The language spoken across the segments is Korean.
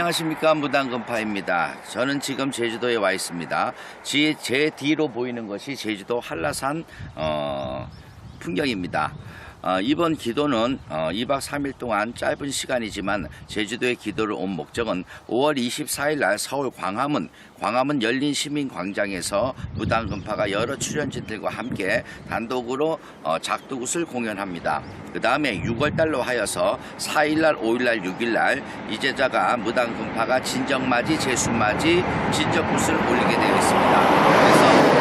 안녕하십니까, 무당건파입니다. 저는 지금 제주도에 와 있습니다. 제 뒤로 보이는 것이 제주도 한라산 풍경입니다. 이번 기도는 2박 3일 동안 짧은 시간이지만 제주도에 기도를 온 목적은 5월 24일 날 서울 광화문 열린 시민광장에서 무당건파가 여러 출연진들과 함께 단독으로 작두굿을 공연합니다. 그 다음에 6월달로 하여서 4일날, 5일날, 6일날 이제자가 무당건파가 진정맞이, 제수맞이, 진정굿을 올리게 되어 있습니다. 그래서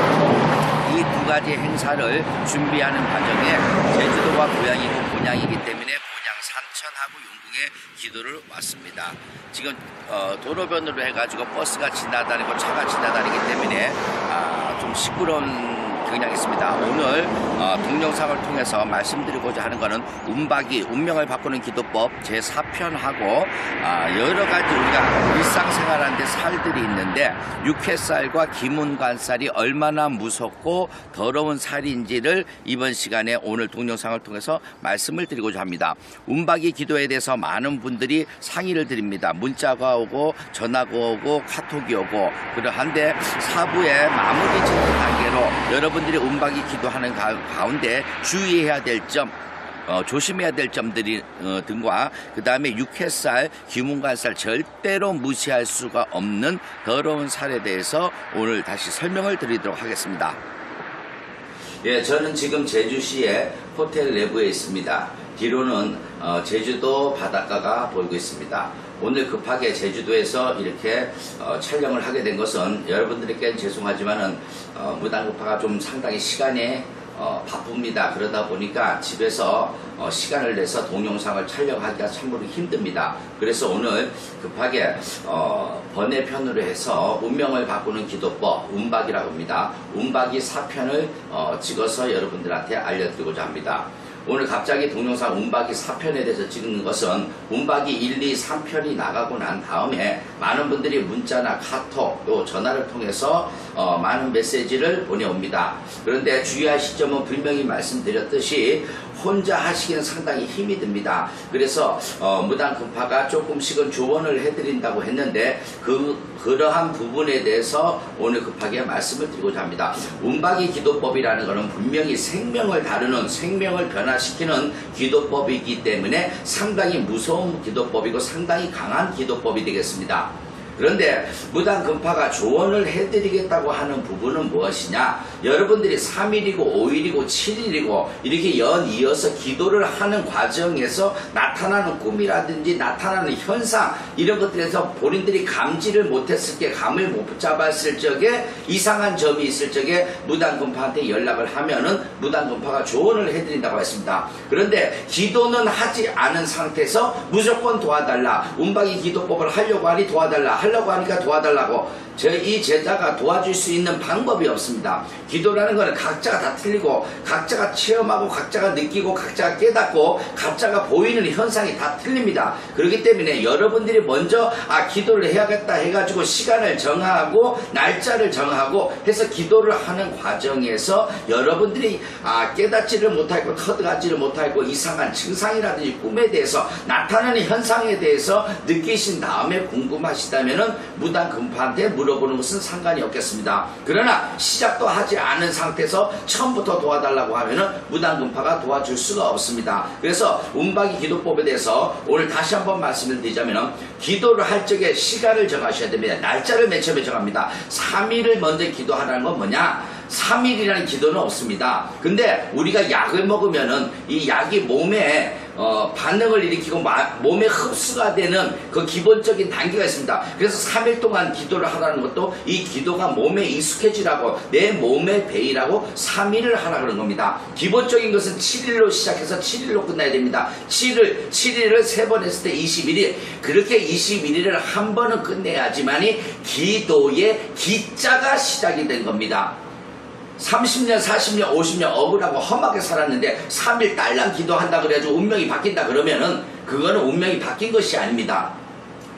이 두 가지 행사를 준비하는 과정에 제주도가 고향이고 본향이기 때문에 본향 산천하고 용궁에 기도를 왔습니다. 지금 도로변으로 해가지고 버스가 지나다니고 차가 지나다니기 때문에 좀 시끄러운 경향이 있습니다. 오늘 동영상을 통해서 말씀드리고자 하는 것은 운박이, 운명을 바꾸는 기도법 제4편하고 여러가지 우리가 일상생활하는데 살들이 있는데 육회살과 기문관살이 얼마나 무섭고 더러운 살인지를 이번 시간에 오늘 동영상을 통해서 말씀을 드리고자 합니다. 운박이 기도에 대해서 많은 분들이 상의를 드립니다. 문자가 오고 전화가 오고 카톡이 오고 그러한데 사부의 마무리 짓는 단계로 여러분들이 운박이 기도하는 가운데 주의해야 될 점, 조심해야 될 점들이 등과 그 다음에 육회살, 기문관살 절대로 무시할 수가 없는 더러운 살에 대해서 오늘 다시 설명을 드리도록 하겠습니다. 예, 저는 지금 제주시의 호텔 내부에 있습니다. 뒤로는 제주도 바닷가가 보이고 있습니다. 오늘 급하게 제주도에서 이렇게 촬영을 하게 된 것은 여러분들에게는 죄송하지만은 무당건파가 좀 상당히 시간이 바쁩니다. 그러다 보니까 집에서 시간을 내서 동영상을 촬영하기가 참으로 힘듭니다. 그래서 오늘 급하게 번외편으로 해서 운명을 바꾸는 기도법, 운박이라고 합니다. 운박이 4편을 찍어서 여러분들한테 알려드리고자 합니다. 오늘 갑자기 동영상 운박이 4편에 대해서 찍는 것은 운박이 1, 2, 3편이 나가고 난 다음에 많은 분들이 문자나 카톡 또 전화를 통해서 많은 메시지를 보내옵니다. 그런데 주의하실 점은 분명히 말씀드렸듯이 혼자 하시기는 상당히 힘이 듭니다. 그래서 무당건파가 조금씩은 조언을 해드린다고 했는데 그러한 부분에 대해서 오늘 급하게 말씀을 드리고자 합니다. 운박이 기도법이라는 것은 분명히 생명을 다루는, 생명을 변화시키는 기도법이기 때문에 상당히 무서운 기도법이고 상당히 강한 기도법이 되겠습니다. 그런데 무당건파가 조언을 해드리겠다고 하는 부분은 무엇이냐? 여러분들이 3일이고 5일이고 7일이고 이렇게 연이어서 기도를 하는 과정에서 나타나는 꿈이라든지 나타나는 현상 이런 것들에서 본인들이 감지를 못했을 때, 감을 못 잡았을 적에 이상한 점이 있을 적에 무당건파한테 연락을 하면은 무당건파가 조언을 해드린다고 했습니다. 그런데 기도는 하지 않은 상태에서 무조건 도와달라, 운박이 기도법을 하려고 하니 도와달라, 하려고 하니까 도와달라고 이 제자가 도와줄 수 있는 방법이 없습니다. 기도라는 것은 각자가 다 틀리고 각자가 체험하고 각자가 느끼고 각자가 깨닫고 각자가 보이는 현상이 다 틀립니다. 그렇기 때문에 여러분들이 먼저 기도를 해야겠다 해가지고 시간을 정하고 날짜를 정하고 해서 기도를 하는 과정에서 여러분들이 깨닫지를 못하고 터득하지를 못하고 이상한 증상이라든지 꿈에 대해서 나타나는 현상에 대해서 느끼신 다음에 궁금하시다면은 무당건파한테 물어보는 것은 상관이 없겠습니다. 그러나 시작도 하지 않은 상태에서 처음부터 도와달라고 하면은 무당건파가 도와줄 수가 없습니다. 그래서 운박이 기도법에 대해서 오늘 다시 한번 말씀을 드리자면은 기도를 할 적에 시간을 정하셔야 됩니다. 날짜를 맨 처음에 정합니다. 3일을 먼저 기도하라는 건 뭐냐? 3일이라는 기도는 없습니다. 근데 우리가 약을 먹으면은 이 약이 몸에 반응을 일으키고 몸에 흡수가 되는 그 기본적인 단계가 있습니다. 그래서 3일 동안 기도를 하라는 것도 이 기도가 몸에 익숙해지라고, 내 몸에 배이라고 3일을 하라 그런 겁니다. 기본적인 것은 7일로 시작해서 7일로 끝나야 됩니다. 7일을 3번 했을 때 21일, 그렇게 21일을 한 번은 끝내야지만이 기도의 기자가 시작이 된 겁니다. 30년, 40년, 50년 억울하고 험하게 살았는데 3일 딸랑 기도한다 그래가지고 운명이 바뀐다 그러면은 그거는 운명이 바뀐 것이 아닙니다.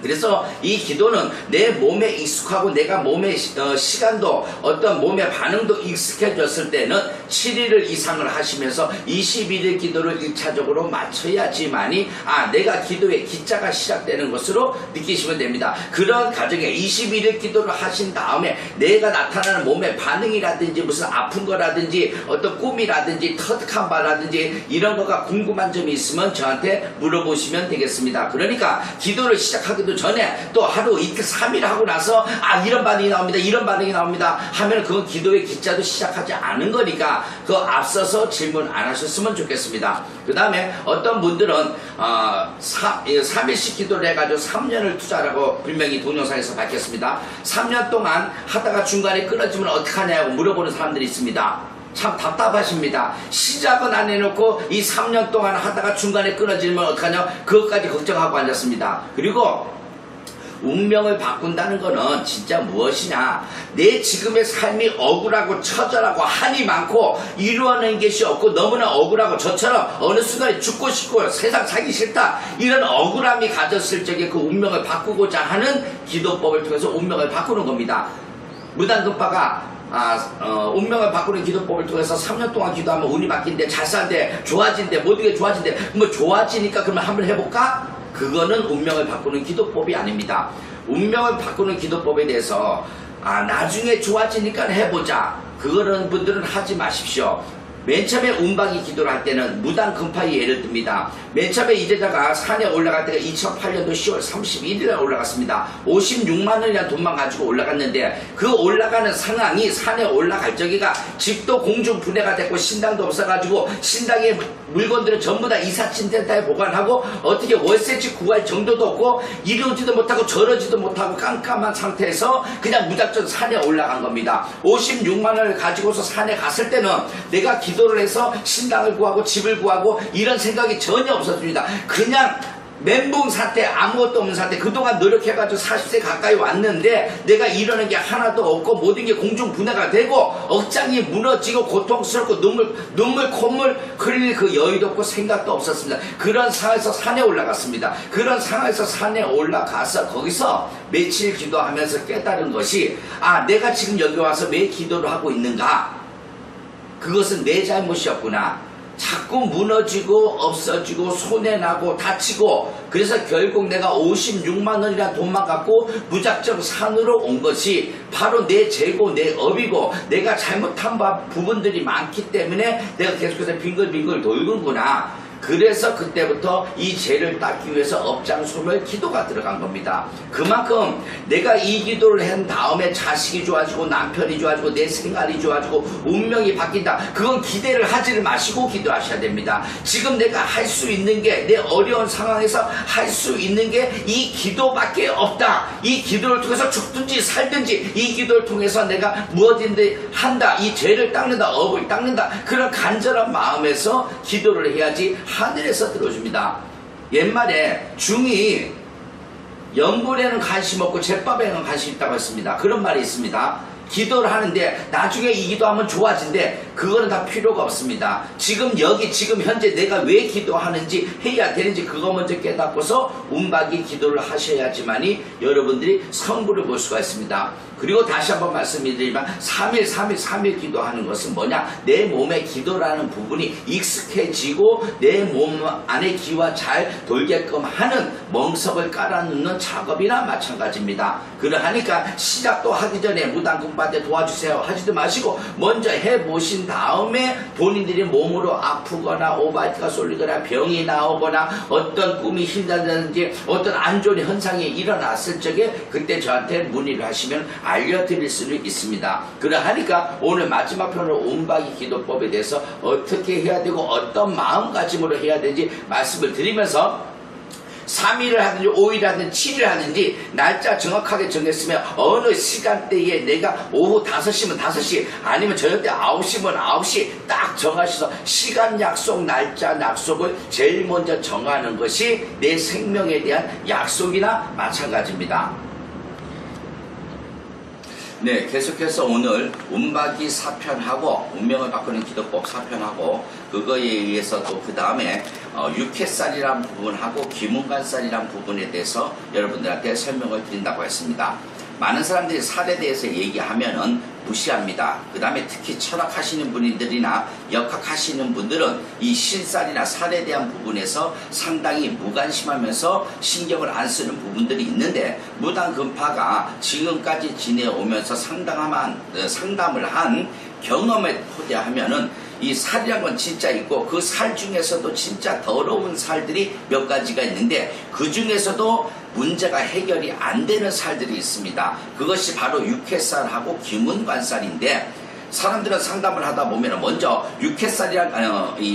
그래서 이 기도는 내 몸에 익숙하고 내가 몸의 시간도 어떤 몸의 반응도 익숙해졌을 때는 7일을 이상을 하시면서 21일 기도를 1차적으로 마쳐야지만이 내가 기도의 기자가 시작되는 것으로 느끼시면 됩니다. 그런 과정에 21일 기도를 하신 다음에 내가 나타나는 몸의 반응이라든지 무슨 아픈 거라든지 어떤 꿈이라든지 터득한 바라든지 이런 거가 궁금한 점이 있으면 저한테 물어보시면 되겠습니다. 그러니까 기도를 시작하기도 전에 또 하루 이틀 3일 하고 나서 이런 반응이 나옵니다. 이런 반응이 나옵니다. 하면 그건 기도의 기자도 시작하지 않은 거니까 그 앞서서 질문 안 하셨으면 좋겠습니다. 그 다음에 어떤 분들은 3일씩 기도를 해가지고 3년을 투자라고 분명히 동영상에서 밝혔습니다. 3년 동안 하다가 중간에 끊어지면 어떡하냐고 물어보는 사람들이 있습니다. 참 답답하십니다. 시작은 안 해놓고 이 3년 동안 하다가 중간에 끊어지면 어떡하냐 그것까지 걱정하고 앉았습니다. 그리고 운명을 바꾼다는 거는 진짜 무엇이냐, 내 지금의 삶이 억울하고 처절하고 한이 많고 이루어낸 것이 없고 너무나 억울하고 저처럼 어느 순간에 죽고 싶고 세상 살기 싫다 이런 억울함이 가졌을 적에 그 운명을 바꾸고자 하는 기도법을 통해서 운명을 바꾸는 겁니다. 무당급파가 운명을 바꾸는 기도법을 통해서 3년 동안 기도하면 운이 바뀐대, 잘 산대, 좋아진대, 모든 게 좋아진대. 뭐 좋아지니까 그러면 한번 해볼까? 그거는 운명을 바꾸는 기도법이 아닙니다. 운명을 바꾸는 기도법에 대해서 나중에 좋아지니까 해보자, 그거는 분들은 하지 마십시오. 맨 처음에 운박이 기도를 할 때는 무당 금파의 예를 듭니다. 맨 처음에 이제자가 산에 올라갈 때가 2008년도 10월 31일에 올라갔습니다. 56만 원이라는 돈만 가지고 올라갔는데 그 올라가는 상황이 산에 올라갈 적이가 집도 공중 분해가 됐고 신당도 없어가지고 신당의 물건들은 전부 다 이사짐센터에 보관하고 어떻게 월세집 구할 정도도 없고 이러지도 못하고 저러지도 못하고 깜깜한 상태에서 그냥 무작정 산에 올라간 겁니다. 56만 원을 가지고서 산에 갔을 때는 내가 기도를 해서 신당을 구하고 집을 구하고 이런 생각이 전혀 없었습니다. 그냥 멘붕 상태, 아무것도 없는 상태, 그동안 노력해가지고 40세 가까이 왔는데 내가 이러는 게 하나도 없고 모든 게 공중분해가 되고 억장이 무너지고 고통스럽고 눈물 콧물 흘릴 그 여유도 없고 생각도 없었습니다. 그런 상황에서 산에 올라갔습니다. 그런 상황에서 산에 올라가서 거기서 며칠 기도하면서 깨달은 것이 내가 지금 여기 와서 왜 기도를 하고 있는가, 그것은 내 잘못이었구나. 자꾸 무너지고 없어지고 손해나고 다치고 그래서 결국 내가 56만 원이라는 돈만 갖고 무작정 산으로 온 것이 바로 내 죄고 내 업이고 내가 잘못한 부분들이 많기 때문에 내가 계속해서 빙글빙글 돌는구나. 그래서 그때부터 이 죄를 닦기 위해서 업장소멸 기도가 들어간 겁니다. 그만큼 내가 이 기도를 한 다음에 자식이 좋아지고 남편이 좋아지고 내 생활이 좋아지고 운명이 바뀐다, 그건 기대를 하지를 마시고 기도하셔야 됩니다. 지금 내가 할 수 있는 게, 내 어려운 상황에서 할 수 있는 게 이 기도밖에 없다. 이 기도를 통해서 죽든지 살든지 이 기도를 통해서 내가 무엇인지 한다. 이 죄를 닦는다, 업을 닦는다, 그런 간절한 마음에서 기도를 해야지 하늘에서 들어줍니다. 옛말에 중이 연불에는 관심 없고 제밥에는 관심 있다고 했습니다. 그런 말이 있습니다. 기도를 하는데 나중에 이 기도하면 좋아진대. 그거는 다 필요가 없습니다. 지금 여기 지금 현재 내가 왜 기도하는지 해야 되는지 그거 먼저 깨닫고서 운박이 기도를 하셔야지만이 여러분들이 성부를 볼 수가 있습니다. 그리고 다시 한번 말씀드리지만 3일 기도하는 것은 뭐냐, 내 몸에 기도라는 부분이 익숙해지고 내 몸 안에 기와 잘 돌게끔 하는 멍석을 깔아놓는 작업이나 마찬가지입니다. 그러하니까 시작도 하기 전에 무당금파한테 도와주세요 하지도 마시고 먼저 해보신 다음에 본인들이 몸으로 아프거나 오바이트가 쏠리거나 병이 나오거나 어떤 꿈이 힘들다든지 어떤 안 좋은 현상이 일어났을 적에 그때 저한테 문의를 하시면 알려드릴 수는 있습니다. 그러하니까 오늘 마지막 편으로 운박이 기도법에 대해서 어떻게 해야 되고 어떤 마음가짐으로 해야 되는지 말씀을 드리면서 3일을 하든지 5일을 하든지 7일을 하든지 날짜 정확하게 정했으면 어느 시간대에 내가 오후 5시면 5시 아니면 저녁 때 9시면 9시 딱 정하셔서 시간 약속, 날짜 약속을 제일 먼저 정하는 것이 내 생명에 대한 약속이나 마찬가지입니다. 네, 계속해서 오늘 운박이 4편하고 운명을 바꾸는 기도법 4편하고 그거에 의해서 또 그 다음에 육회살이란 부분하고 귀문관살이란 부분에 대해서 여러분들한테 설명을 드린다고 했습니다. 많은 사람들이 살에 대해서 얘기하면은 무시합니다. 그 다음에 특히 철학하시는 분들이나 역학하시는 분들은 이 신살이나 살에 대한 부분에서 상당히 무관심하면서 신경을 안 쓰는 부분들이 있는데 무당금파가 지금까지 지내오면서 상담을 한 경험에 토대하면은 이 살이란 건 진짜 있고 그 살 중에서도 진짜 더러운 살들이 몇 가지가 있는데 그 중에서도 문제가 해결이 안 되는 살들이 있습니다. 그것이 바로 육회살하고 귀문관살인데 사람들은 상담을 하다 보면 먼저 이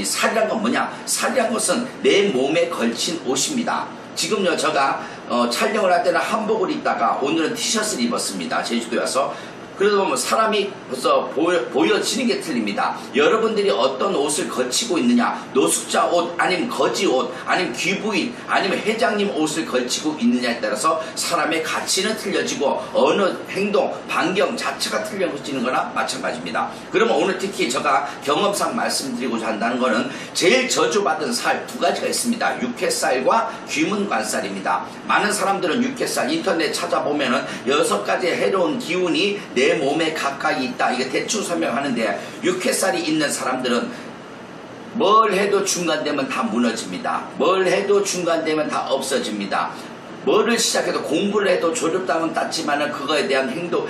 살이란 건 뭐냐? 살이란 것은 내 몸에 걸친 옷입니다. 지금요 제가 촬영을 할 때는 한복을 입다가 오늘은 티셔츠를 입었습니다. 제주도에 와서. 그러다 보면 사람이 벌써 보여지는 게 틀립니다. 여러분들이 어떤 옷을 걸치고 있느냐, 노숙자 옷, 아니면 거지 옷, 아니면 귀부인, 아니면 회장님 옷을 걸치고 있느냐에 따라서 사람의 가치는 틀려지고 어느 행동, 반경 자체가 틀려지는 거나 마찬가지입니다. 그러면 오늘 특히 제가 경험상 말씀드리고자 한다는 거는 제일 저주받은 살 두 가지가 있습니다. 육회살과 귀문관살입니다. 많은 사람들은 육회살, 인터넷 찾아보면은 6가지의 해로운 기운이 내 몸에 가까이 있다. 이게 대충 설명하는데 육회살이 있는 사람들은 뭘 해도 중간되면 다 무너집니다. 뭘 해도 중간되면 다 없어집니다. 뭐를 시작해도 공부를 해도 졸업장은 땄지만은 그거에 대한 행동,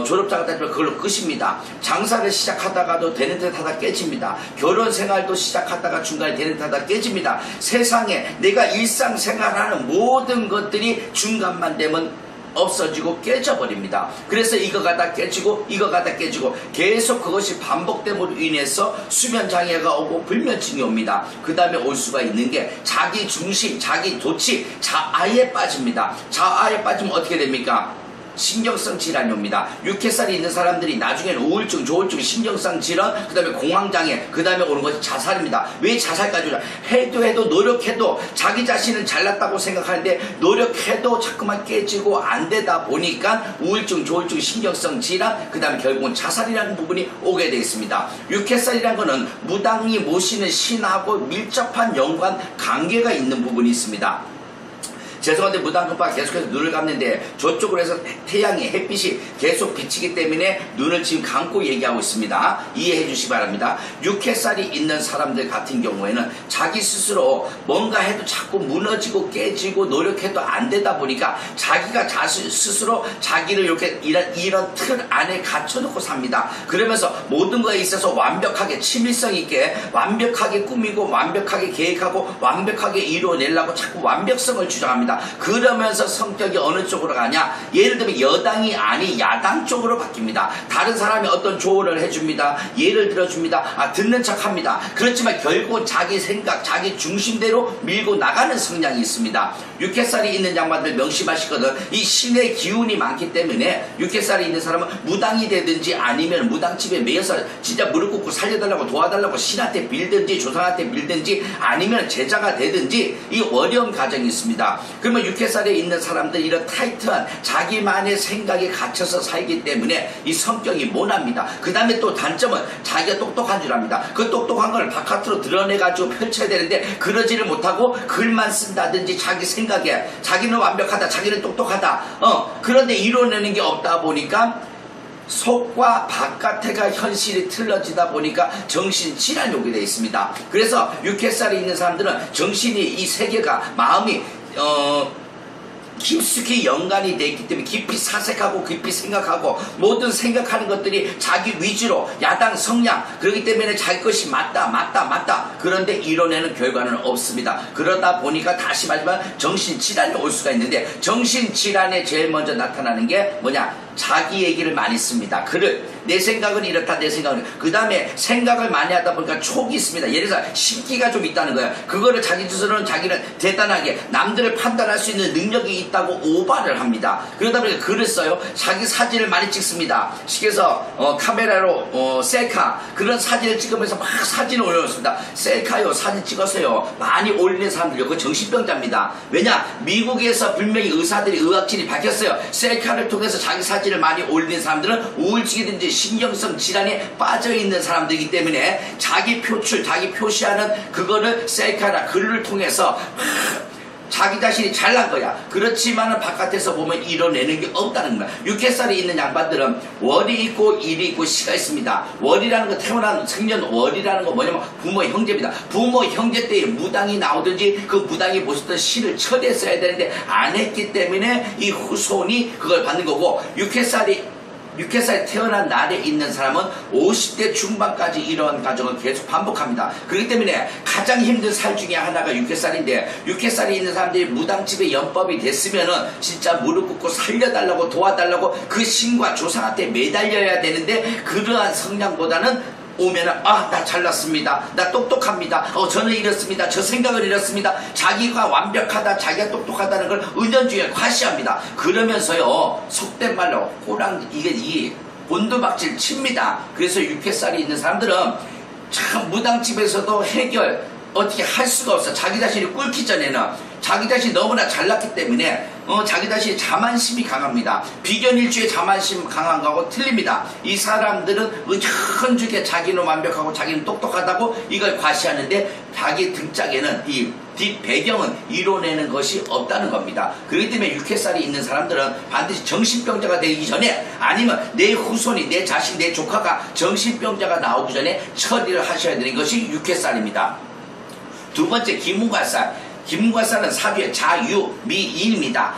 졸업장을 따지면 그걸로 끝입니다. 장사를 시작하다가도 되는 듯 하다 깨집니다. 결혼 생활도 시작하다가 중간에 되는 듯 하다 깨집니다. 세상에 내가 일상생활하는 모든 것들이 중간만 되면 없어지고 깨져버립니다. 그래서 이거가 다 깨지고 이거가 다 깨지고 계속 그것이 반복됨으로 인해서 수면장애가 오고 불면증이 옵니다. 그 다음에 올 수가 있는 게 자기 중심, 자기 도취, 자아에 빠집니다. 자아에 빠지면 어떻게 됩니까? 신경성 질환이 옵니다. 육회살이 있는 사람들이 나중에는 우울증, 조울증, 신경성 질환, 그 다음에 공황장애, 그 다음에 오는 것이 자살입니다. 왜 자살까지 오냐? 해도 노력해도 자기 자신은 잘났다고 생각하는데 노력해도 자꾸만 깨지고 안 되다 보니까 우울증, 조울증, 신경성 질환, 그 다음에 결국은 자살이라는 부분이 오게 되어 있습니다. 육회살이라는 것은 무당이 모시는 신하고 밀접한 연관 관계가 있는 부분이 있습니다. 죄송한데 무당금파가 계속해서 눈을 감는데 저쪽으로 해서 태양이 햇빛이 계속 비치기 때문에 눈을 지금 감고 얘기하고 있습니다. 이해해 주시기 바랍니다. 육회살이 있는 사람들 같은 경우에는 자기 스스로 뭔가 해도 자꾸 무너지고 깨지고 노력해도 안 되다 보니까 자기가 스스로 자기를 이렇게 이런 틀 안에 갇혀놓고 삽니다. 그러면서 모든 거에 있어서 완벽하게 친밀성 있게 완벽하게 꾸미고 완벽하게 계획하고 완벽하게 이루어내려고 자꾸 완벽성을 주장합니다. 그러면서 성격이 어느 쪽으로 가냐? 예를 들면 여당이 아닌 야당 쪽으로 바뀝니다. 다른 사람이 어떤 조언을 해줍니다. 예를 들어줍니다. 듣는 척합니다. 그렇지만 결국은 자기 생각, 자기 중심대로 밀고 나가는 성향이 있습니다. 육회살이 있는 양반들 명심하시거든. 이 신의 기운이 많기 때문에 육회살이 있는 사람은 무당이 되든지 아니면 무당집에 매여서 진짜 무릎 꿇고 살려달라고 도와달라고 신한테 빌든지 조상한테 빌든지 아니면 제자가 되든지 이 어려운 과정이 있습니다. 그러면 육회살에 있는 사람들 이런 타이트한 자기만의 생각에 갇혀서 살기 때문에 이 성격이 모납니다. 그 다음에 또 단점은 자기가 똑똑한 줄 압니다. 그 똑똑한 걸 바깥으로 드러내가지고 펼쳐야 되는데 그러지를 못하고 글만 쓴다든지 자기 생각에 자기는 완벽하다, 자기는 똑똑하다. 그런데 이뤄내는 게 없다 보니까 속과 바깥에가 현실이 틀어지다 보니까 정신질환이 오게 되어 있습니다. 그래서 육회살이 있는 사람들은 정신이 이 세계가 마음이 깊숙이 연관이 되어 있기 때문에 깊이 사색하고 깊이 생각하고 모든 생각하는 것들이 자기 위주로 야당 성향 그렇기 때문에 자기 것이 맞다 그런데 이뤄내는 결과는 없습니다. 그러다 보니까 다시 말하지만 정신질환이 올 수가 있는데 정신질환에 제일 먼저 나타나는 게 뭐냐? 자기 얘기를 많이 씁니다. 내 생각은 이렇다, 내 생각은. 그 다음에 생각을 많이 하다 보니까 촉이 있습니다. 예를 들어서 신기가 좀 있다는 거예요. 그거를 자기 스스로는 자기는 대단하게 남들을 판단할 수 있는 능력이 있다고 오바를 합니다. 그러다 보니까 글을 써요. 자기 사진을 많이 찍습니다. 식에서 카메라로 셀카 그런 사진을 찍으면서 막 사진을 올려놓습니다. 셀카요, 사진 찍었어요. 많이 올리는 사람들요. 그거 정신병자입니다. 왜냐? 미국에서 분명히 의사들이 의학진이 밝혔어요. 셀카를 통해서 자기 사진 에너지를 많이 올리는 사람들은 우울증이든지 신경성 질환에 빠져있는 사람들이기 때문에 자기 표출, 자기 표시하는 그거를 셀카나 글을 통해서 자기 자신이 잘난 거야. 그렇지만은 바깥에서 보면 이뤄내는 게 없다는 거야. 육회살이 있는 양반들은 월이 있고 일이 있고 시가 있습니다. 월이라는 거, 태어난 생년 월이라는 거 뭐냐면 부모 형제입니다. 부모 형제 때에 무당이 나오든지 그 무당이 보셨던 시를 처리했어야 되는데 안 했기 때문에 이 후손이 그걸 받는 거고, 육회살이 태어난 날에 있는 사람은 50대 중반까지 이러한 과정을 계속 반복합니다. 그렇기 때문에 가장 힘든 살 중에 하나가 육회살인데, 육회살이 있는 사람들이 무당집에 연법이 됐으면은 진짜 무릎 꿇고 살려달라고 도와달라고 그 신과 조상한테 매달려야 되는데, 그러한 성향보다는 오면은 나 잘났습니다, 나 똑똑합니다, 저는 이렇습니다, 저 생각을 이렇습니다, 자기가 완벽하다, 자기가 똑똑하다는 걸 은연중에 과시합니다. 그러면서요 속된 말로 호랑 이게 이 곤두박질 칩니다. 그래서 육회살이 있는 사람들은 참 무당집에서도 해결 어떻게 할 수가 없어. 자기 자신이 꿇기 전에는 자기 자신이 너무나 잘났기 때문에 자기 자신이 자만심이 강합니다. 비견일주의 자만심 강한 거하고 틀립니다. 이 사람들은 은연중에 자기는 완벽하고 자기는 똑똑하다고 이걸 과시하는데, 자기 등짝에는 이 뒷배경은 이뤄내는 것이 없다는 겁니다. 그렇기 때문에 육회살이 있는 사람들은 반드시 정신병자가 되기 전에, 아니면 내 후손이, 내 자식, 내 조카가 정신병자가 나오기 전에 처리를 하셔야 되는 것이 육회살입니다. 두 번째, 기문과살. 기문과살은 사주의 자유, 미인입니다.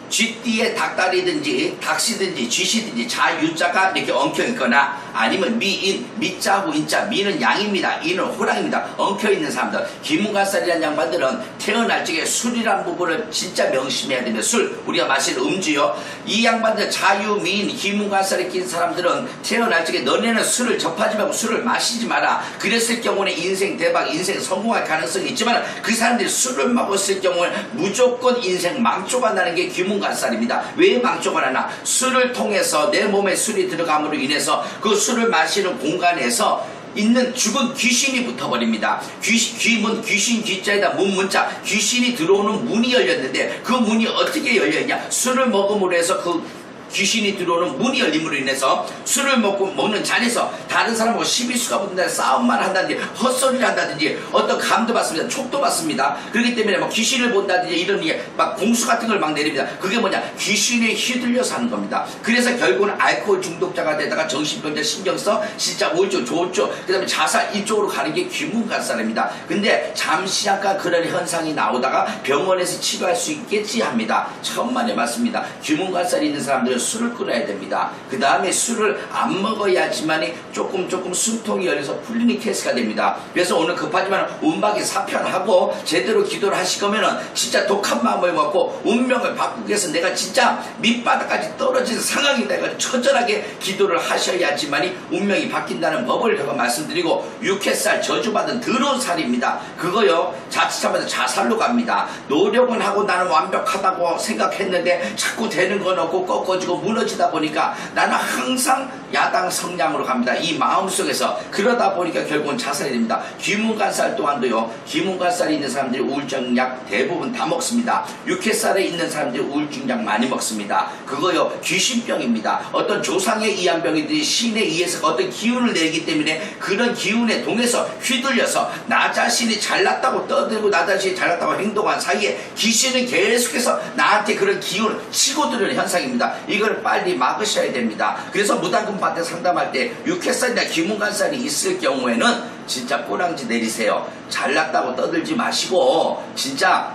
쥐띠에 닭다리든지 닭시든지 쥐시든지 자유자가 이렇게 엉켜있거나, 아니면 미인, 미자하고 인자, 미는 양입니다, 인은 호랑입니다, 엉켜있는 사람들. 기문과살이라는 양반들은 태어날 적에 술이란 부분을 진짜 명심해야 됩니다. 술, 우리가 마시는 음주요. 이 양반들 자유, 미인, 기문과살에 낀 사람들은 태어날 적에 너네는 술을 접하지 말고 술을 마시지 마라. 그랬을 경우는 인생 대박, 인생 성공할 가능성이 있지만, 그 사람들이 술을 먹었을 경우는 무조건 인생 망조가 나는 게 기문과살입니다. 왜 망조가 나나? 술을 통해서 내 몸에 술이 들어감으로 인해서 그 술을 마시는 공간에서 있는 죽은 귀신이 붙어버립니다. 귀문, 귀신 귀자에다 문자, 귀신이 들어오는 문이 열렸는데, 그 문이 어떻게 열렸냐? 술을 먹음으로 해서 그 귀신이 들어오는 문이 열림으로 인해서 술을 먹는 잔에서 다른 사람하고 시비수가 붙는다, 싸움만 한다든지 헛소리를 한다든지 어떤 감도 받습니다, 촉도 받습니다. 그렇기 때문에 막 귀신을 본다든지 이런 막 공수 같은 걸 막 내립니다. 그게 뭐냐? 귀신에 휘둘려서 하는 겁니다. 그래서 결국은 알코올 중독자가 되다가 정신병자, 신경성, 진짜 우울증, 조울증, 그 다음에 자살, 이쪽으로 가는 게 기문과살입니다. 근데 잠시 잠깐 그런 현상이 나오다가 병원에서 치료할 수 있겠지 합니다. 천만에 맞습니다. 기문과살이 있는 사람들은 술을 끊어야 됩니다. 그 다음에 술을 안 먹어야지만이 조금 숨통이 열려서 풀리는 케이스가 됩니다. 그래서 오늘 급하지만 운박이 사편하고 제대로 기도를 하실 거면은 진짜 독한 마음을 먹고 운명을 바꾸기 위해서 내가 진짜 밑바닥까지 떨어진 상황이 돼가지고 처절하게 기도를 하셔야지만이 운명이 바뀐다는 법을 제가 말씀드리고, 육회살 저주받은 더러운 살입니다. 그거요 자칫하면 자살로 갑니다. 노력은 하고 나는 완벽하다고 생각했는데 자꾸 되는 건 없고 꺾어지고 무너지다 보니까 나는 항상 야당 성향으로 갑니다. 이 마음속에서. 그러다 보니까 결국은 자살이 됩니다. 기문과살 또한도요, 기문과살이 있는 사람들이 우울증약 대부분 다 먹습니다. 육회살에 있는 사람들이 우울증약 많이 먹습니다. 그거요 귀신병입니다. 어떤 조상에 의한 병이든지 신에 의해서 어떤 기운을 내기 때문에 그런 기운에 동해서 휘둘려서 나 자신이 잘났다고 떠들고 나 자신이 잘났다고 행동한 사이에 귀신은 계속해서 나한테 그런 기운을 치고 들어오는 현상입니다. 이걸 빨리 막으셔야 됩니다. 그래서 무당금파한테 상담할 때 육회살이나 기문과살이 있을 경우에는 진짜 꼬랑지 내리세요. 잘났다고 떠들지 마시고 진짜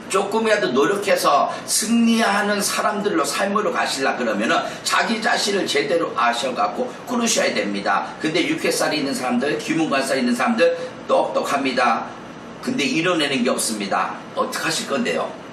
조금이라도 노력해서 승리하는 사람들로 삶으로 가시려 그러면은 자기 자신을 제대로 아셔갖고 꾸르셔야 됩니다. 근데 육회살이 있는 사람들, 기문과살이 있는 사람들 똑똑합니다. 근데 이뤄내는 게 없습니다. 어떡하실 건데요?